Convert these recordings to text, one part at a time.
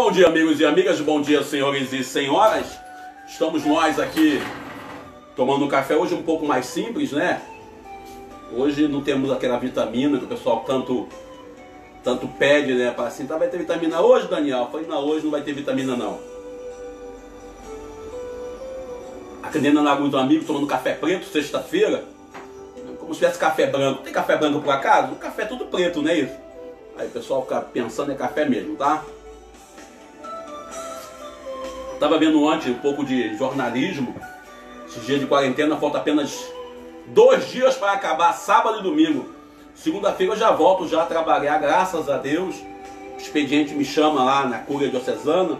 Bom dia, amigos e amigas, bom dia, senhores e senhoras. Estamos nós aqui tomando um café, hoje um pouco mais simples, né? Hoje não temos aquela vitamina que o pessoal tanto pede, né? Para assim, tá, vai ter vitamina hoje, Daniel? Eu falei, não, hoje não vai ter vitamina não. Atendendo na Lagoa do Amigo, tomando café preto, sexta-feira, como se tivesse café branco. Tem café branco por acaso? O café é tudo preto, não é isso? Aí o pessoal fica pensando, é café mesmo, tá? Estava vendo ontem um pouco de jornalismo. Esses dias de quarentena, falta apenas 2 dias para acabar, sábado e domingo. Segunda-feira eu já volto já a trabalhar, graças a Deus. O expediente me chama lá na Cúria Diocesana.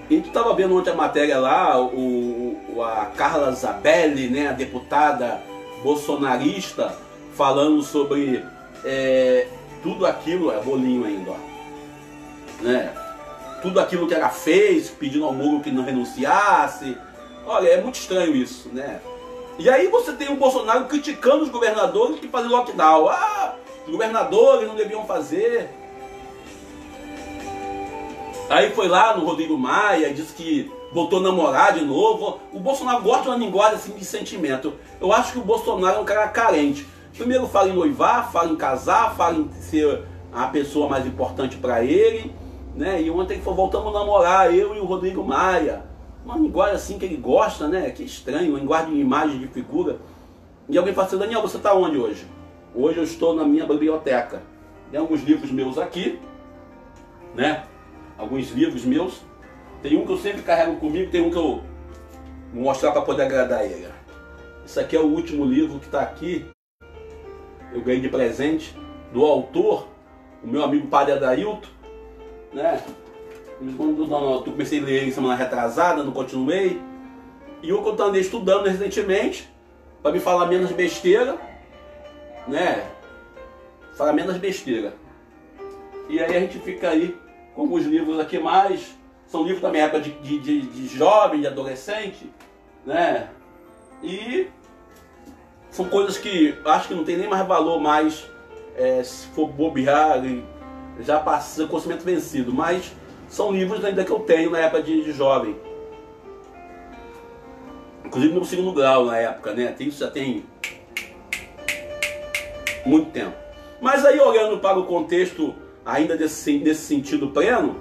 E a gente estava vendo ontem a matéria lá, a Carla Zambelli, né, a deputada bolsonarista, falando sobre tudo aquilo, é bolinho ainda, ó, né? Tudo aquilo que ela fez, pedindo ao Moro que não renunciasse. Olha, é muito estranho isso, né? E aí você tem o Bolsonaro criticando os governadores que fazem lockdown. Ah, os governadores não deviam fazer. Aí foi lá no Rodrigo Maia, disse que voltou a namorar de novo. O Bolsonaro gosta de uma linguagem assim de sentimento. Eu acho que o Bolsonaro é um cara carente. Primeiro fala em noivar, fala em casar, fala em ser a pessoa mais importante para ele, né? E ontem foi voltamos a namorar, eu e o Rodrigo Maia. Uma linguagem assim que ele gosta, né? Que estranho, uma linguagem de imagem, de figura. E alguém fala assim, Daniel, você está onde hoje? Hoje eu estou na minha biblioteca. Tem alguns livros meus aqui, né? Alguns livros meus. Tem um que eu sempre carrego comigo, tem um que eu vou mostrar para poder agradar ele. Esse aqui é o último livro que está aqui. Eu ganhei de presente do autor, o meu amigo Padre Adailton, né? Eu comecei a ler ele semana retrasada, não continuei. E eu andei estudando recentemente para me falar menos besteira, né? Falar menos besteira. E aí a gente fica aí com os livros aqui mais. São livros da minha época de jovem, de adolescente, né? E são coisas que acho que não tem nem mais valor mais, se for bobear, já passa o conhecimento vencido. Mas são livros ainda que eu tenho na época de jovem. Inclusive no segundo grau na época, né? Isso já tem muito tempo. Mas aí olhando para o contexto ainda nesse sentido pleno,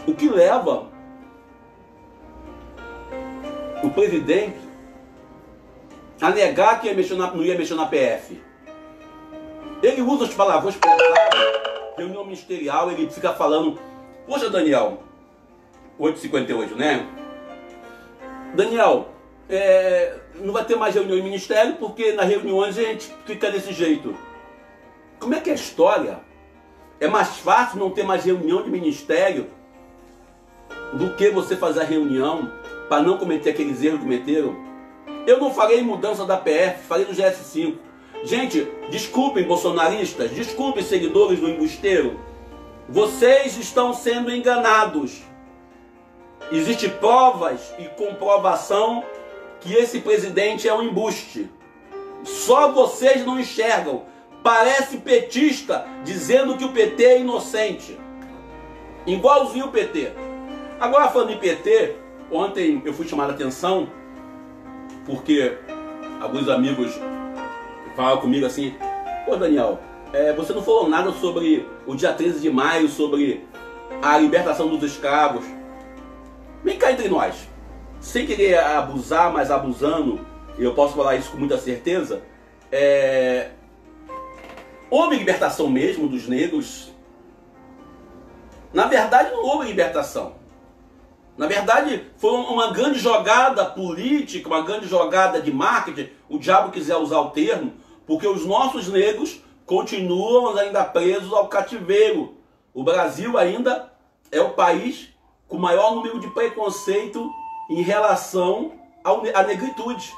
o que leva o presidente a negar que não ia mexer na PF? Ele usa os palavrões pesados, reunião ministerial, ele fica falando, poxa Daniel, 8h58, né? Daniel, não vai ter mais reunião em ministério porque nas reuniões a gente fica desse jeito. Como é que é a história? É mais fácil não ter mais reunião de ministério do que você fazer a reunião para não cometer aqueles erros que cometeram? Eu não falei em mudança da PF, falei do GS5. Gente, desculpem bolsonaristas, desculpem seguidores do embusteiro. Vocês estão sendo enganados. Existem provas e comprovação que esse presidente é um embuste. Só vocês não enxergam. Parece petista dizendo que o PT é inocente. Igualzinho o PT. Agora falando em PT, ontem eu fui chamado a atenção porque alguns amigos falaram comigo assim, pô Daniel, você não falou nada sobre o dia 13 de maio, sobre a libertação dos escravos. Vem cá entre nós, sem querer abusar, mas abusando, e eu posso falar isso com muita certeza, houve libertação mesmo dos negros? Na verdade não houve libertação. Na verdade, foi uma grande jogada política, uma grande jogada de marketing, o diabo quiser usar o termo, porque os nossos negros continuam ainda presos ao cativeiro. O Brasil ainda é o país com o maior número de preconceito em relação à negritude.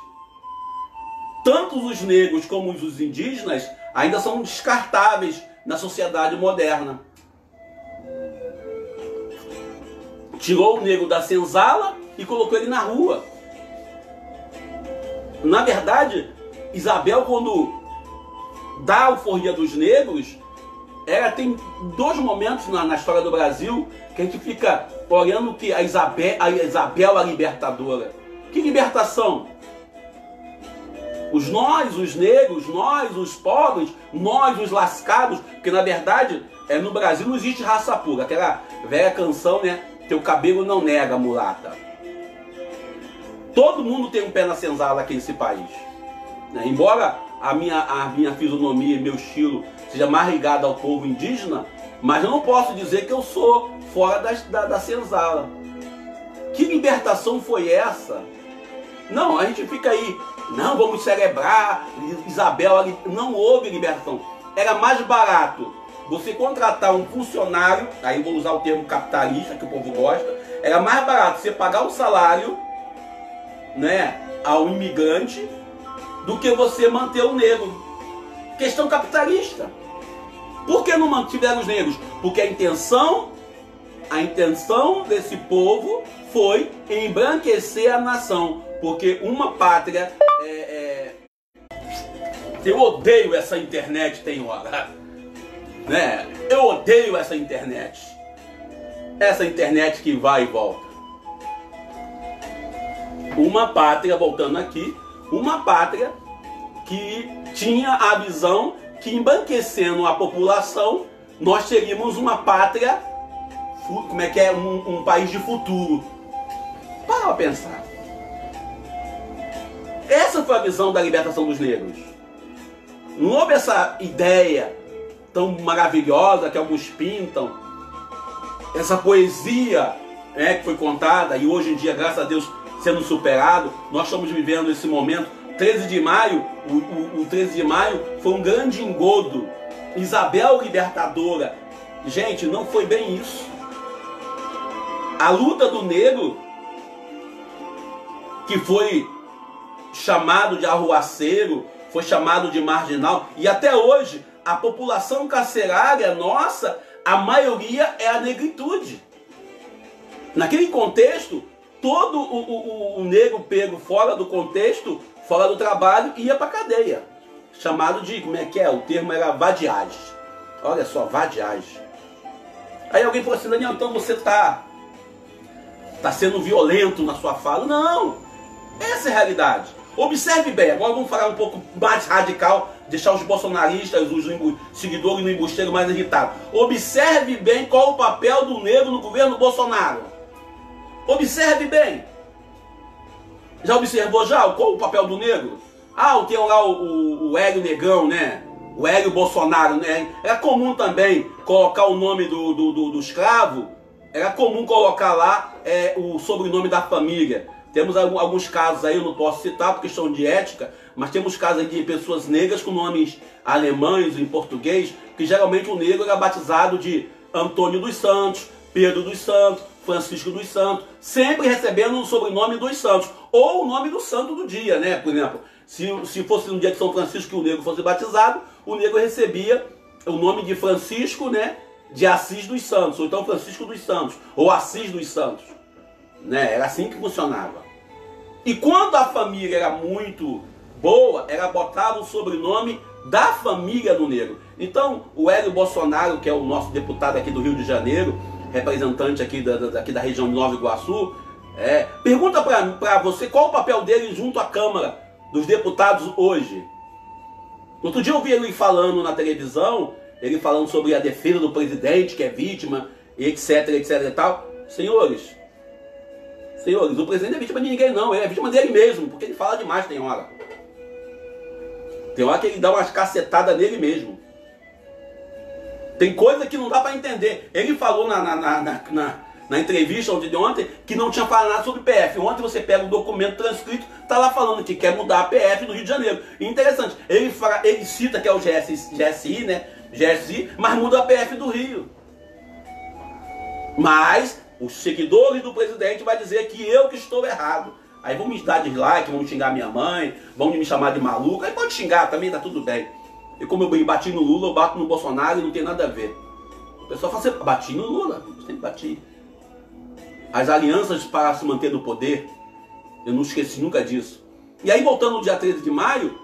Tanto os negros como os indígenas ainda são descartáveis na sociedade moderna. Tirou o negro da senzala e colocou ele na rua. Na verdade, Isabel, quando dá a alforria dos negros, tem dois momentos na história do Brasil que a gente fica olhando que a Isabel a libertadora. Que libertação? Nós, os negros, nós, os pobres, nós, os lascados, porque na verdade no Brasil não existe raça pura. Aquela velha canção, né? Teu cabelo não nega, mulata. Todo mundo tem um pé na senzala aqui nesse país, né? Embora a minha fisionomia e meu estilo seja mais ligado ao povo indígena, mas eu não posso dizer que eu sou fora da senzala. Que libertação foi essa? Não, a gente fica aí, não, vamos celebrar, Isabel, não houve libertação. Era mais barato você contratar um funcionário, aí eu vou usar o termo capitalista, que o povo gosta, era mais barato você pagar um salário, né, ao imigrante, do que você manter o negro. Questão capitalista. Por que não mantiveram os negros? Porque a intenção desse povo foi embranquecer a nação. Porque uma pátria... Eu odeio essa internet, tem hora. Né? Eu odeio essa internet. Essa internet que vai e volta. Uma pátria, voltando aqui, uma pátria que tinha a visão que, embranquecendo a população, nós teríamos uma pátria, como é que é, um país de futuro. Para pensar. Essa foi a visão da libertação dos negros. Não houve essa ideia tão maravilhosa que alguns pintam, essa poesia, né, que foi contada e hoje em dia, graças a Deus, sendo superado. Nós estamos vivendo esse momento. 13 de maio, o 13 de maio foi um grande engodo. Isabel libertadora. Gente, não foi bem isso. A luta do negro, que foi chamado de arruaceiro, foi chamado de marginal, e até hoje a população carcerária nossa, a maioria é a negritude. Naquele contexto, todo o negro pego fora do contexto, fora do trabalho, ia para cadeia. Chamado de, como é que é? O termo era vadiagem. Olha só, vadiagem. Aí alguém falou assim, Daniel, então você tá sendo violento na sua fala. Não, essa é a realidade. Observe bem, agora vamos falar um pouco mais radical, deixar os bolsonaristas, os seguidores do embusteiro mais irritados. Observe bem qual o papel do negro no governo Bolsonaro. Observe bem. Já observou qual o papel do negro? Tem lá o Hélio Negão, né? O Hélio Bolsonaro, né? Era comum também colocar o nome do escravo. Era comum colocar lá o sobrenome da família. Temos alguns casos aí, eu não posso citar por questão de ética, mas temos casos aí de pessoas negras com nomes alemães, em português, que geralmente o negro era batizado de Antônio dos Santos, Pedro dos Santos, Francisco dos Santos, sempre recebendo o sobrenome dos santos, ou o nome do santo do dia, né? Por exemplo, se fosse no dia de São Francisco que o negro fosse batizado, o negro recebia o nome de Francisco, né? De Assis dos Santos, ou então Francisco dos Santos, ou Assis dos Santos, né? Era assim que funcionava. E quando a família era muito boa, era botado o sobrenome da família do negro. Então, o Hélio Bolsonaro, que é o nosso deputado aqui do Rio de Janeiro, representante aqui da região de Nova Iguaçu, pergunta para você qual o papel dele junto à Câmara dos Deputados hoje. Outro dia eu vi ele falando na televisão, ele falando sobre a defesa do presidente, que é vítima, etc, etc e tal. Senhores, o presidente não é vítima de ninguém não, ele é vítima dele mesmo, porque ele fala demais, tem hora. Tem hora que ele dá umas cacetadas nele mesmo. Tem coisa que não dá para entender. Ele falou na entrevista de ontem que não tinha falado nada sobre PF. Ontem você pega o documento transcrito, tá lá falando que quer mudar a PF do Rio de Janeiro. E interessante, ele cita que é o GSI, né? GSI, mas muda a PF do Rio. Mas os seguidores do presidente vão dizer que eu que estou errado. Aí vão me dar dislike, vão xingar minha mãe, vão me chamar de maluco. Aí pode xingar também, tá tudo bem. E como eu bati no Lula, eu bato no Bolsonaro e não tem nada a ver. O pessoal fala assim, bati no Lula, eu sempre bati. As alianças para se manter no poder, eu não esqueci nunca disso. E aí voltando no dia 13 de maio,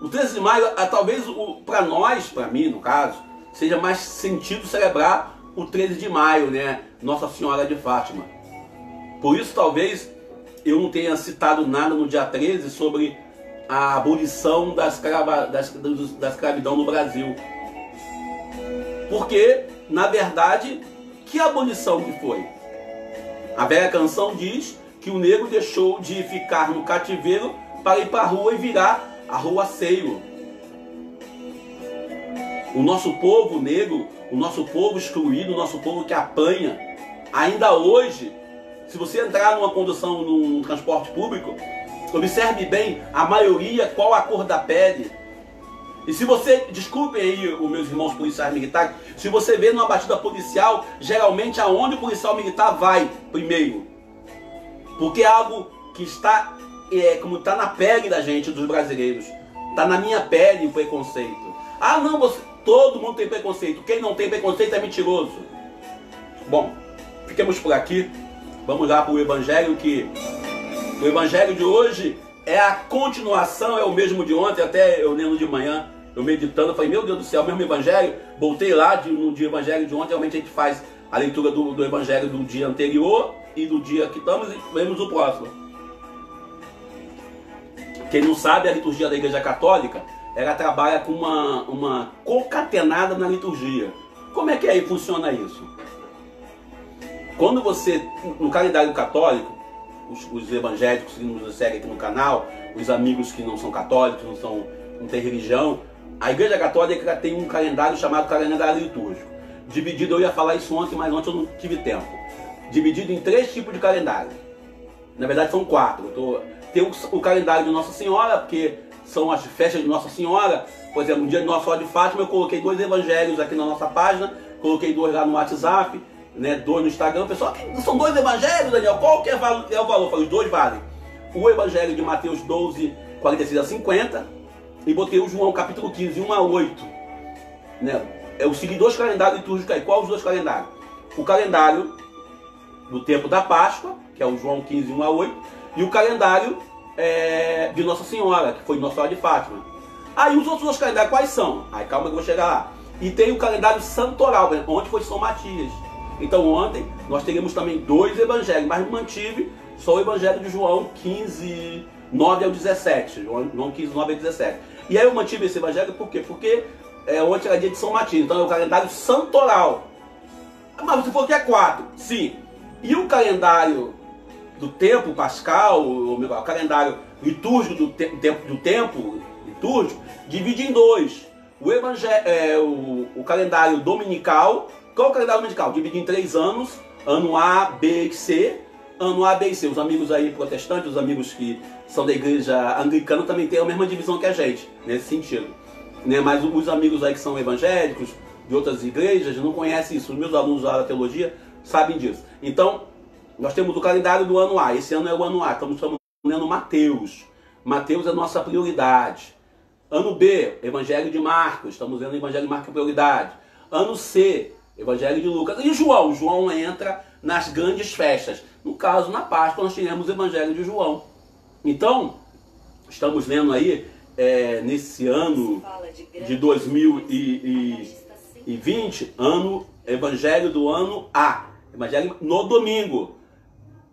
o 13 de maio, talvez para nós, para mim no caso, seja mais sentido celebrar o 13 de maio, né? Nossa Senhora de Fátima. Por isso, talvez, eu não tenha citado nada no dia 13 sobre a abolição da escravidão no Brasil. Porque, na verdade, que abolição que foi? A velha canção diz que o negro deixou de ficar no cativeiro para ir para a rua e virar arruaceiro. O nosso povo negro, o nosso povo excluído, o nosso povo que apanha, ainda hoje, se você entrar numa condução, num transporte público, observe bem, a maioria, qual a cor da pele. E se você, desculpem aí os meus irmãos policiais militares, se você vê numa batida policial, geralmente aonde o policial militar vai primeiro. Porque é algo que está, como está na pele da gente, dos brasileiros. Está na minha pele o preconceito. Ah não, todo mundo tem preconceito. Quem não tem preconceito é mentiroso. Bom, fiquemos por aqui. Vamos lá para o Evangelho, que o Evangelho de hoje é a continuação, é o mesmo de ontem. Até eu lendo de manhã, eu meditando, falei, meu Deus do céu, o mesmo Evangelho. Voltei lá no dia Evangelho de ontem. Realmente a gente faz a leitura do Evangelho do dia anterior e do dia que estamos, e vemos o próximo. Quem não sabe, a liturgia da Igreja Católica, ela trabalha com uma concatenada na liturgia. Como é que aí funciona isso? Quando você, no calendário católico, os evangélicos que nos seguem aqui no canal, os amigos que não são católicos, não têm religião, a Igreja Católica tem um calendário chamado calendário litúrgico. Dividido, eu ia falar isso ontem, mas ontem eu não tive tempo. Dividido em 3 tipos de calendário. Na verdade são 4. Tem o calendário de Nossa Senhora, porque são as festas de Nossa Senhora. Por exemplo, no dia de Nossa Senhora de Fátima eu coloquei 2 evangelhos aqui na nossa página, coloquei 2 lá no WhatsApp, né, 2 no Instagram. Pessoal, são 2 evangelhos, Daniel, qual que é o valor? Eu falei, os 2 valem. O evangelho de Mateus 12, 46 a 50, e botei o João capítulo 15, 1 a 8. Né? Eu segui 2 calendários litúrgicos aí. Qual os 2 calendários? O calendário do tempo da Páscoa, que é o João 15, 1 a 8, e o calendário de Nossa Senhora, que foi Nossa Senhora de Fátima. Aí os outros 2 calendários quais são? Aí calma que eu vou chegar lá. E tem o calendário santoral, onde foi São Matias. Então ontem nós teríamos também 2 evangelhos, mas mantive só o evangelho de João 15, 9 ao 17. João 15, 9 ao 17. E aí eu mantive esse evangelho por quê? Porque ontem era dia de São Matias, então é o calendário santoral. Mas você falou que é 4, sim. E o calendário do tempo pascal, o calendário litúrgico do tempo litúrgico, divide em 2. O calendário dominical. Qual é o calendário dominical? Divide em 3 anos, ano A, B e C. Ano A, B e C. Os amigos aí protestantes, os amigos que são da igreja anglicana também têm a mesma divisão que a gente, nesse sentido. Né? Mas os amigos aí que são evangélicos, de outras igrejas, não conhecem isso. Os meus alunos da teologia sabem disso. Então, nós temos o calendário do ano A. Esse ano é o ano A. Estamos lendo Mateus. Mateus é a nossa prioridade. Ano B, Evangelho de Marcos. Estamos lendo o Evangelho de Marcos, prioridade. Ano C, Evangelho de Lucas. E João? João entra nas grandes festas. No caso, na Páscoa, nós tivemos o Evangelho de João. Então, estamos lendo aí, nesse ano de 2020, Evangelho do ano A. Evangelho no domingo.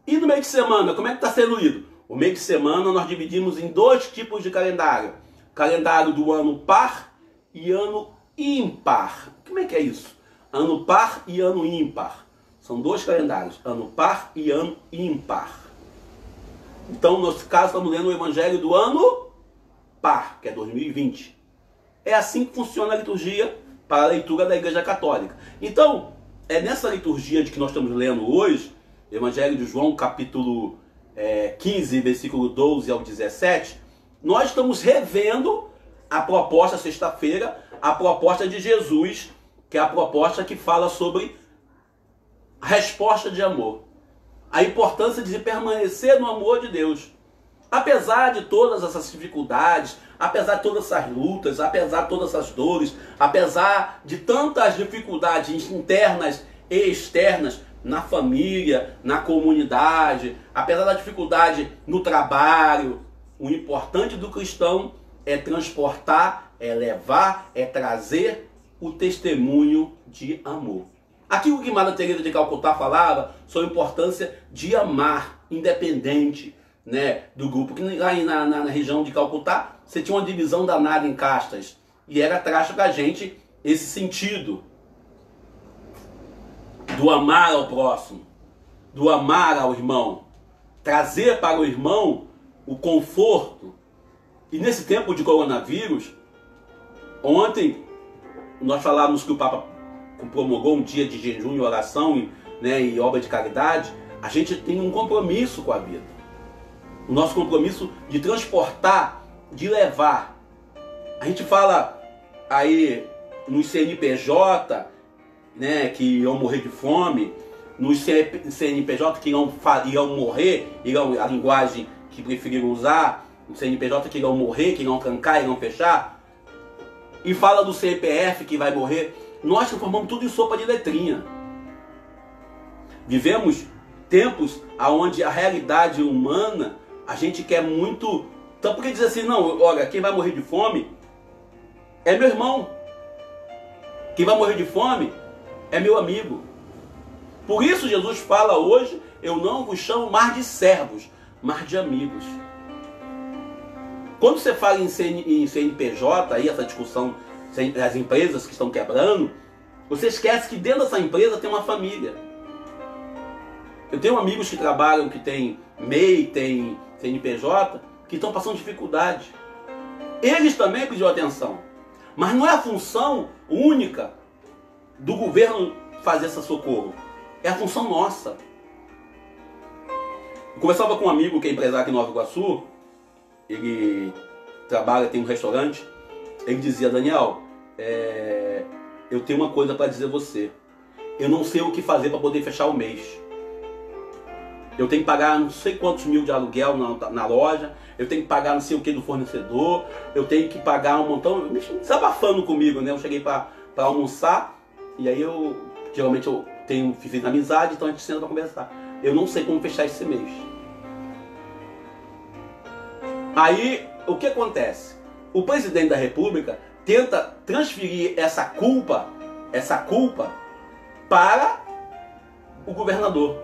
E no meio de semana, como é que está sendo lido? O meio de semana nós dividimos em 2 tipos de calendário. Calendário do ano par e ano ímpar. Como é que é isso? Ano par e ano ímpar. São 2 calendários, ano par e ano ímpar. Então, no nosso caso, estamos lendo o Evangelho do ano par, que é 2020. É assim que funciona a liturgia para a leitura da Igreja Católica. Então, é nessa liturgia de que nós estamos lendo hoje, Evangelho de João, capítulo 15, versículo 12 ao 17, nós estamos revendo a proposta, sexta-feira, a proposta de Jesus, que é a proposta que fala sobre a resposta de amor. A importância de permanecer no amor de Deus. Apesar de todas essas dificuldades, apesar de todas essas lutas, apesar de todas essas dores, apesar de tantas dificuldades internas e externas na família, na comunidade, apesar da dificuldade no trabalho, o importante do cristão é transportar, é levar, é trazer o testemunho de amor. Aqui o que Madre Teresa de Calcutá falava sobre a importância de amar, independente, né, do grupo. Que lá na região de Calcutá, você tinha uma divisão danada em castas. E era trágico pra gente esse sentido do amar ao próximo, do amar ao irmão, trazer para o irmão o conforto. E nesse tempo de coronavírus, ontem nós falávamos que o Papa promulgou um dia de jejum e oração, né, e obra de caridade. A gente tem um compromisso com a vida. O nosso compromisso de transportar, de levar. A gente fala aí nos CNPJ, né, que irão morrer de fome, nos CNPJ que irão morrer, a linguagem que preferiram usar, no CNPJ que irão morrer, que irão trancar, irão fechar, e fala do CPF que vai morrer. Nós transformamos tudo em sopa de letrinha. Vivemos tempos onde a realidade humana, a gente quer muito. Então por que dizer assim, não, olha, quem vai morrer de fome é meu irmão. Quem vai morrer de fome é meu amigo. Por isso Jesus fala hoje, eu não vos chamo mais de servos, mas de amigos. Quando você fala em CNPJ, aí essa discussão, as empresas que estão quebrando, você esquece que dentro dessa empresa tem uma família. Eu tenho amigos que trabalham, que tem MEI, tem CNPJ, que estão passando dificuldade. Eles também pediram atenção. Mas não é a função única do governo fazer esse socorro. É a função nossa. Eu conversava com um amigo que é empresário aqui em Nova Iguaçu. Ele trabalha, tem um restaurante. Ele dizia, Daniel, eu tenho uma coisa para dizer a você. Eu não sei o que fazer para poder fechar o mês. Eu tenho que pagar não sei quantos mil de aluguel na loja. Eu tenho que pagar não sei o que do fornecedor. Eu tenho que pagar um montão. Desabafando comigo, né? Eu cheguei para almoçar. E aí geralmente eu fiz amizade, então a gente senta para conversar. Eu não sei como fechar esse mês. Aí, o que acontece? O presidente da República tenta transferir essa culpa para o governador.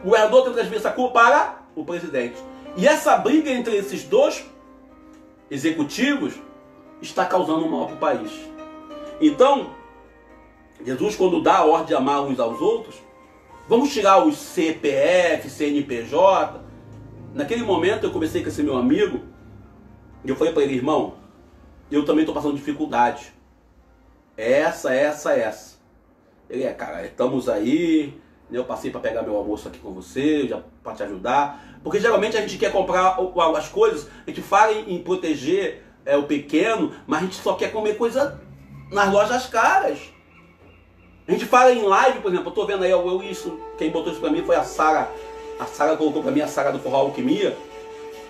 O governador tenta transferir essa culpa para o presidente. E essa briga entre esses dois executivos está causando mal para o país. Então, Jesus, quando dá a ordem de amar uns aos outros, vamos tirar os CPF, CNPJ. Naquele momento eu conversei com esse meu amigo e eu falei para ele, irmão, eu também estou passando dificuldade. Essa. Ele cara, estamos aí, eu passei para pegar meu almoço aqui com você, já para te ajudar. Porque geralmente a gente quer comprar as coisas, a gente fala em proteger o pequeno, mas a gente só quer comer coisa nas lojas caras. A gente fala em live, por exemplo, eu estou vendo aí, quem botou isso para mim foi a Sara. A Sara colocou para mim, a Sara do Forró Alquimia.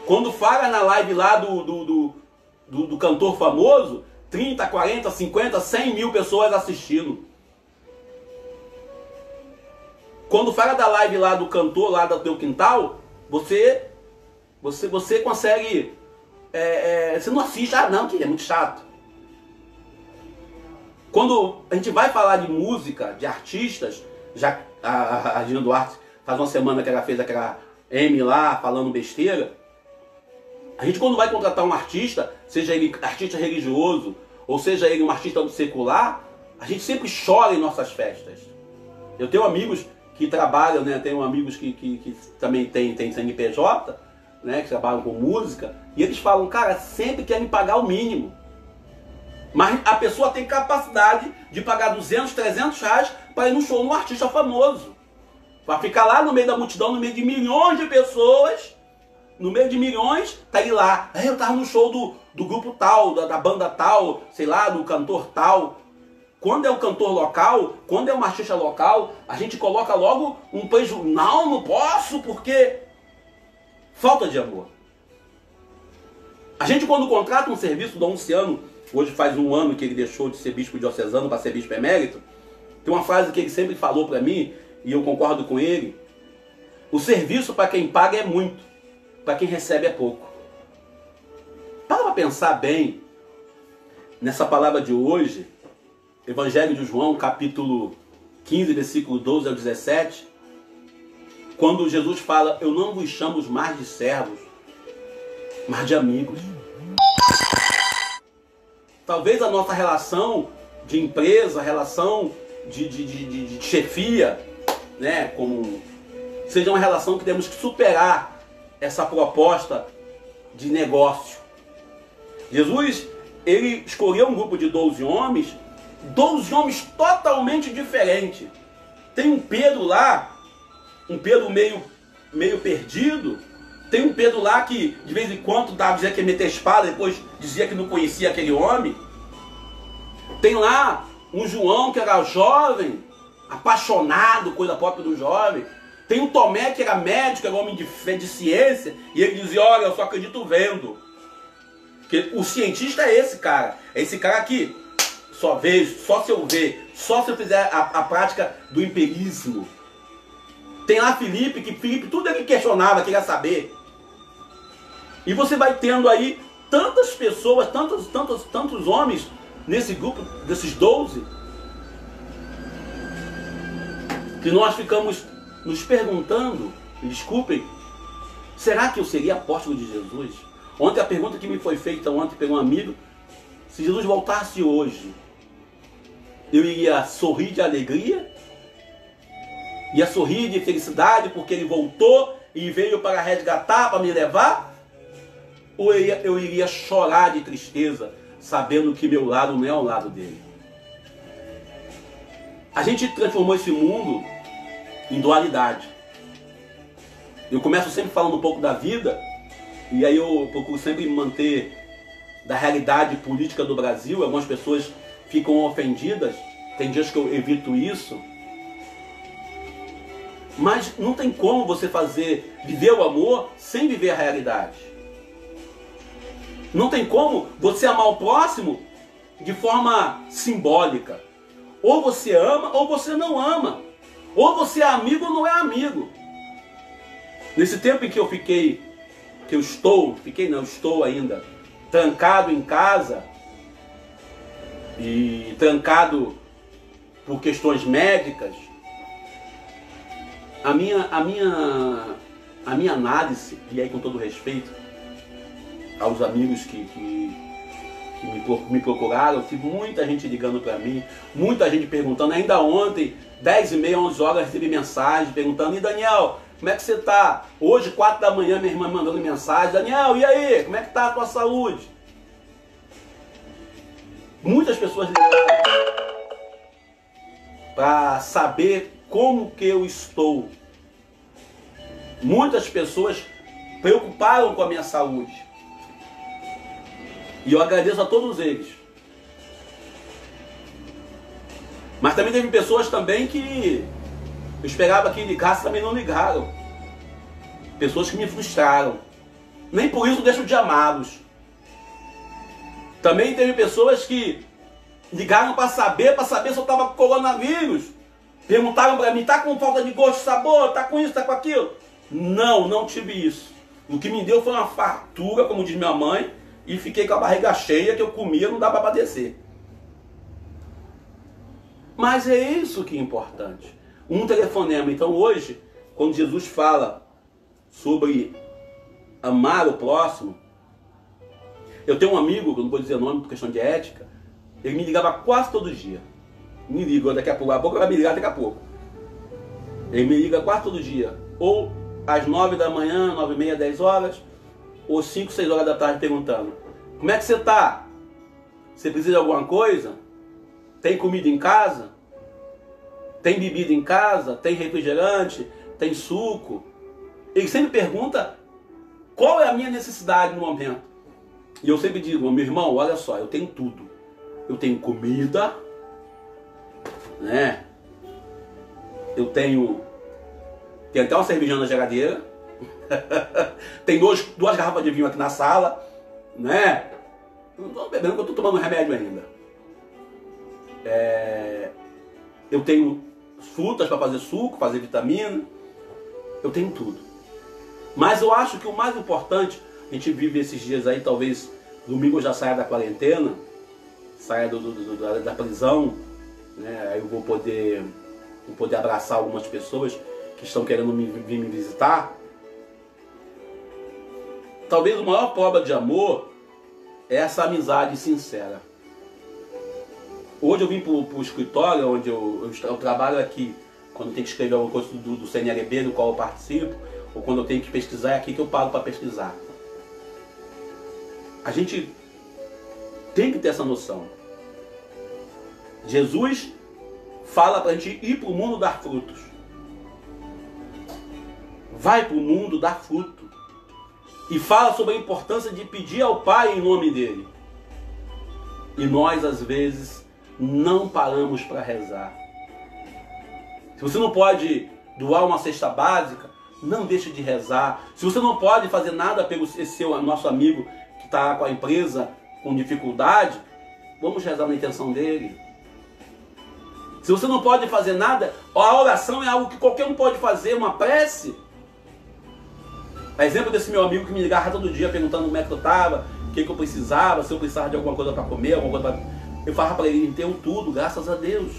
Quando fala na live lá do cantor famoso, 30, 40, 50, 100 mil pessoas assistindo. Quando fala da live lá do cantor, lá do teu quintal, você consegue... você não assiste, não, que é muito chato. Quando a gente vai falar de música, de artistas, já a Gina Duarte faz uma semana que ela fez aquela M lá, falando besteira. A gente quando vai contratar um artista, seja ele artista religioso, ou seja ele um artista secular, a gente sempre chora em nossas festas. Eu tenho amigos que trabalham, né? Tenho amigos que também tem CNPJ, né? Que trabalham com música, e eles falam, cara, sempre querem pagar o mínimo. Mas a pessoa tem capacidade de pagar 200, 300 reais para ir no show de um artista famoso. Para ficar lá no meio da multidão, no meio de milhões de pessoas, no meio de milhões, tá ele lá. Eu tava no show do grupo tal, da banda tal, sei lá, do cantor tal. Quando é um cantor local, quando é um artista local, a gente coloca logo um prejuízo. Não posso, porque falta de amor. A gente quando contrata um serviço do Anciano, hoje faz um ano que ele deixou de ser bispo diocesano para ser bispo emérito, tem uma frase que ele sempre falou para mim, e eu concordo com ele: o serviço para quem paga é muito, para quem recebe é pouco. Para pensar bem nessa palavra de hoje, Evangelho de João, capítulo 15, versículo 12 ao 17, quando Jesus fala: eu não vos chamo mais de servos, mas de amigos. Talvez a nossa relação de empresa, relação de chefia, né, seja uma relação que temos que superar essa proposta de negócio. Jesus, ele escolheu um grupo de 12 homens totalmente diferentes. Tem um Pedro lá, um Pedro meio perdido. Tem um Pedro lá que de vez em quando dizia que ia meter espada, depois dizia que não conhecia aquele homem. Tem lá um João que era jovem, apaixonado, coisa própria do jovem. Tem um Tomé que era médico, era homem de fé, de ciência, e ele dizia: olha, eu só acredito vendo. Porque o cientista é esse cara. É esse cara que só vejo, só se eu ver, só se eu fizer a prática do empirismo. Tem lá Filipe, que Filipe tudo ele questionava, queria saber. E você vai tendo aí tantas pessoas, tantos homens nesse grupo desses 12, que nós ficamos nos perguntando, me desculpem, será que eu seria apóstolo de Jesus? Ontem a pergunta que me foi feita ontem por um amigo: se Jesus voltasse hoje, eu iria sorrir de alegria? Ia sorrir de felicidade porque ele voltou e veio para resgatar, para me levar? Ou eu iria chorar de tristeza, sabendo que meu lado não é o lado dele? A gente transformou esse mundo em dualidade. Eu começo sempre falando um pouco da vida, e aí eu procuro sempre me manter da realidade política do Brasil. Algumas pessoas ficam ofendidas, tem dias que eu evito isso. Mas não tem como você viver o amor sem viver a realidade. Não tem como você amar o próximo de forma simbólica. Ou você ama ou você não ama. Ou você é amigo ou não é amigo. Nesse tempo em que eu estou ainda trancado em casa e trancado por questões médicas, a minha análise, e aí com todo respeito aos amigos que me procuraram, tive muita gente ligando para mim, muita gente perguntando. Ainda ontem, 10h30, 11 horas, recebi mensagem perguntando: e Daniel, como é que você está? Hoje, 4 da manhã, minha irmã mandando mensagem: Daniel, e aí, como é que está a tua saúde? Muitas pessoas ligaram para saber como que eu estou. Muitas pessoas preocuparam com a minha saúde. E eu agradeço a todos eles. Mas também teve pessoas também que eu esperava que ligassem, também não ligaram. Pessoas que me frustraram. Nem por isso deixo de amá-los. Também teve pessoas que ligaram para saber se eu estava com coronavírus. Perguntaram para mim: tá com falta de gosto, sabor, tá com isso, tá com aquilo? Não tive isso. O que me deu foi uma fartura, como diz minha mãe, e fiquei com a barriga cheia, que eu comia, não dá para padecer. Mas é isso que é importante. Um telefonema. Então hoje, quando Jesus fala sobre amar o próximo, eu tenho um amigo, que eu não vou dizer nome por questão de ética, ele me ligava quase todo dia. Me liga daqui a pouco vai me ligar daqui a pouco. Ele me liga quase todo dia. Ou às 9 da manhã, 9h30, 10 horas, ou 5, 6 horas da tarde, perguntando: como é que você está? Você precisa de alguma coisa? Tem comida em casa? Tem bebida em casa? Tem refrigerante? Tem suco? Ele sempre pergunta qual é a minha necessidade no momento. E eu sempre digo: meu irmão, olha só, eu tenho tudo. Eu tenho comida, né? Eu tenho até uma cervejinha na geladeira. Tem duas garrafas de vinho aqui na sala, né? Eu não estou bebendo porque eu estou tomando remédio ainda. Eu tenho frutas para fazer suco, fazer vitamina. Eu tenho tudo. Mas eu acho que o mais importante, a gente vive esses dias aí, talvez domingo eu já saia da quarentena, saia da prisão, né? Aí eu vou poder abraçar algumas pessoas que estão querendo vir me visitar. Talvez o maior prova de amor é essa amizade sincera. Hoje eu vim para o escritório, onde eu trabalho aqui, quando eu tenho que escrever alguma coisa do CNLB, do qual eu participo, ou quando eu tenho que pesquisar, é aqui que eu pago para pesquisar. A gente tem que ter essa noção. Jesus fala para a gente ir para o mundo dar frutos. Vai para o mundo dar fruto. E fala sobre a importância de pedir ao Pai em nome dele. E nós, às vezes, não paramos para rezar. Se você não pode doar uma cesta básica, não deixe de rezar. Se você não pode fazer nada pelo nosso amigo que está com a empresa com dificuldade, vamos rezar na intenção dele. Se você não pode fazer nada, a oração é algo que qualquer um pode fazer, uma prece. A exemplo desse meu amigo que me ligava todo dia perguntando como é que eu estava, o que eu precisava, se eu precisava de alguma coisa para comer, alguma coisa pra... Eu falava para ele, tenho tudo, graças a Deus.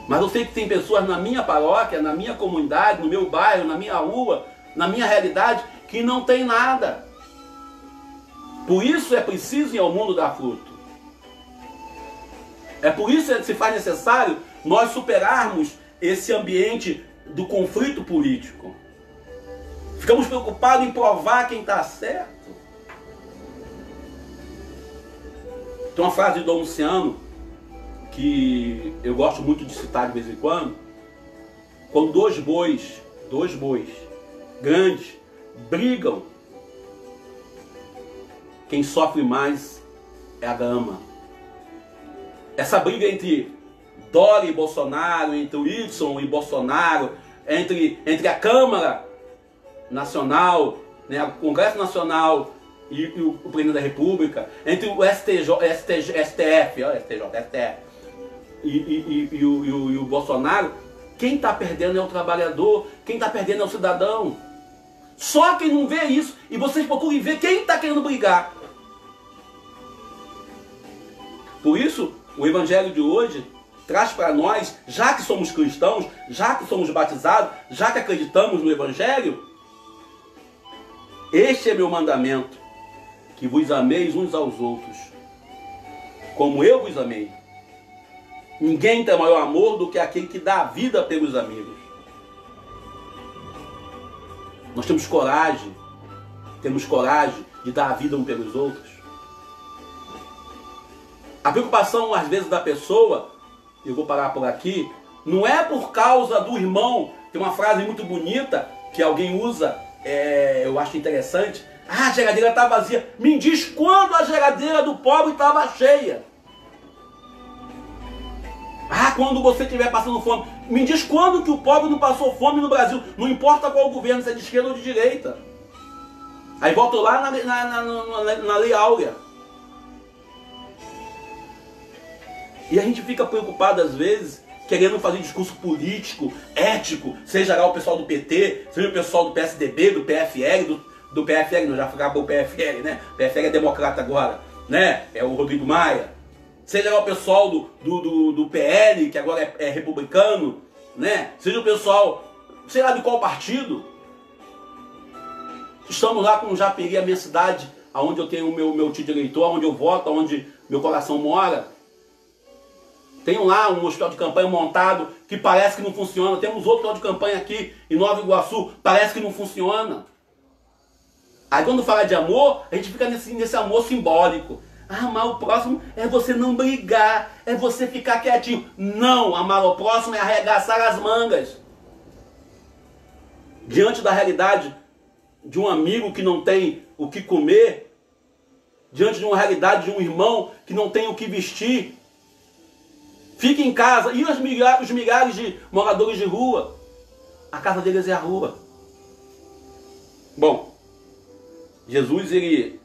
Mas eu sei que tem pessoas na minha paróquia, na minha comunidade, no meu bairro, na minha rua, na minha realidade, que não tem nada. Por isso é preciso ir ao mundo dar fruto. É por isso que se faz necessário nós superarmos esse ambiente do conflito político. Ficamos preocupados em provar quem está certo. Tem uma frase de Dom Luciano que eu gosto muito de citar de vez em quando. Quando dois bois grandes brigam, quem sofre mais é a grama. Essa briga entre Dória e Bolsonaro, entre o Wilson e Bolsonaro, entre a Câmara Nacional, né, o Congresso Nacional e o Presidente da República, entre o STF e o Bolsonaro, quem está perdendo é o trabalhador, quem está perdendo é o cidadão. Só quem não vê isso, e vocês procurem ver quem está querendo brigar. Por isso, o Evangelho de hoje traz para nós, já que somos cristãos, já que somos batizados, já que acreditamos no Evangelho, este é meu mandamento, que vos ameis uns aos outros, como eu vos amei. Ninguém tem maior amor do que aquele que dá a vida pelos amigos. Nós temos coragem de dar a vida uns pelos outros. A preocupação, às vezes, da pessoa, eu vou parar por aqui, não é por causa do irmão. Tem uma frase muito bonita que alguém usa, eu acho interessante. Ah, a geladeira está vazia. Me diz quando a geladeira do pobre estava cheia. Ah, quando você estiver passando fome. Me diz quando que o pobre não passou fome no Brasil. Não importa qual governo, se é de esquerda ou de direita. Aí volto lá na Lei Áurea. E a gente fica preocupado às vezes, querendo fazer discurso político, ético, seja lá o pessoal do PT, seja o pessoal do PSDB, do PFL, do PFL, não, já acabou o PFL, né? O PFL é democrata agora, né? É o Rodrigo Maia. Seja lá o pessoal do PL, que agora é republicano, né? Seja o pessoal, sei lá de qual partido. Estamos lá com o Japeri, a minha cidade, onde eu tenho o meu tio de eleitor, onde eu voto, onde meu coração mora. Tenho lá um hospital de campanha montado que parece que não funciona. Temos outro hospital de campanha aqui em Nova Iguaçu, parece que não funciona. Aí quando fala de amor, a gente fica nesse amor simbólico. Amar o próximo é você não brigar, é você ficar quietinho. Não, amar o próximo é arregaçar as mangas. Diante da realidade de um amigo que não tem o que comer, diante de uma realidade de um irmão que não tem o que vestir, fique em casa. E os milhares de moradores de rua? A casa deles é a rua. Bom, Jesus, ele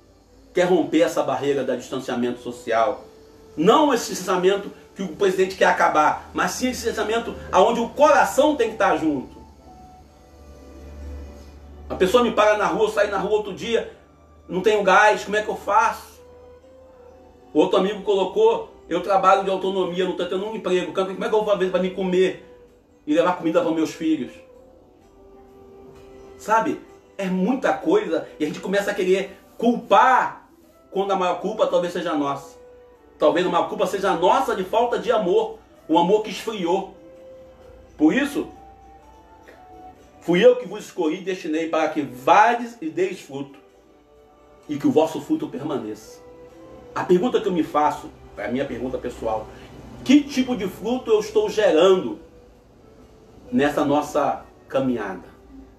quer romper essa barreira do distanciamento social. Não esse distanciamento que o presidente quer acabar, mas sim esse distanciamento onde o coração tem que estar junto. A pessoa me para na rua, eu saio na rua outro dia, não tenho gás, como é que eu faço? O outro amigo colocou Eu trabalho de autonomia, não estou tendo um emprego. Como é que eu vou fazer para me comer e levar comida para meus filhos? Sabe? É muita coisa e a gente começa a querer culpar quando a maior culpa talvez seja nossa. Talvez uma culpa seja nossa de falta de amor. Um amor que esfriou. Por isso, fui eu que vos escolhi e destinei para que vades e deis fruto. E que o vosso fruto permaneça. A pergunta que eu me faço, é a minha pergunta pessoal. Que tipo de fruto eu estou gerando nessa nossa caminhada?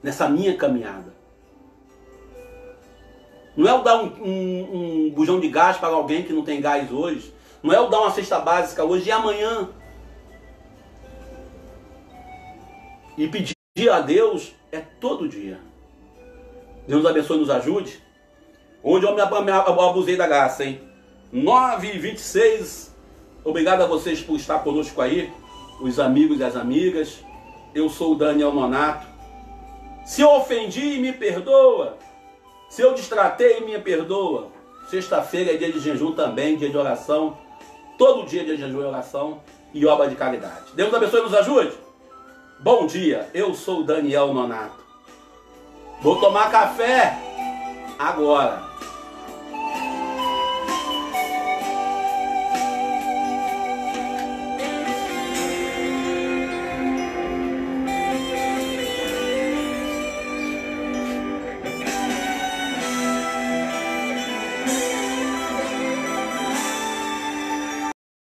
Nessa minha caminhada? Não é eu dar um bujão de gás para alguém que não tem gás hoje. Não é eu dar uma cesta básica hoje e amanhã. E pedir a Deus é todo dia. Deus nos abençoe e nos ajude. Onde eu me abusei da graça, hein? 9h26. Obrigado a vocês por estar conosco aí. Os amigos e as amigas. Eu sou o Daniel Nonato. Se eu ofendi, me perdoa. Se eu destratei, me perdoa. Sexta-feira é dia de jejum também, dia de oração. Todo dia é dia de jejum e oração e obra de caridade. Deus abençoe e nos ajude. Bom dia, eu sou o Daniel Nonato. Vou tomar café agora.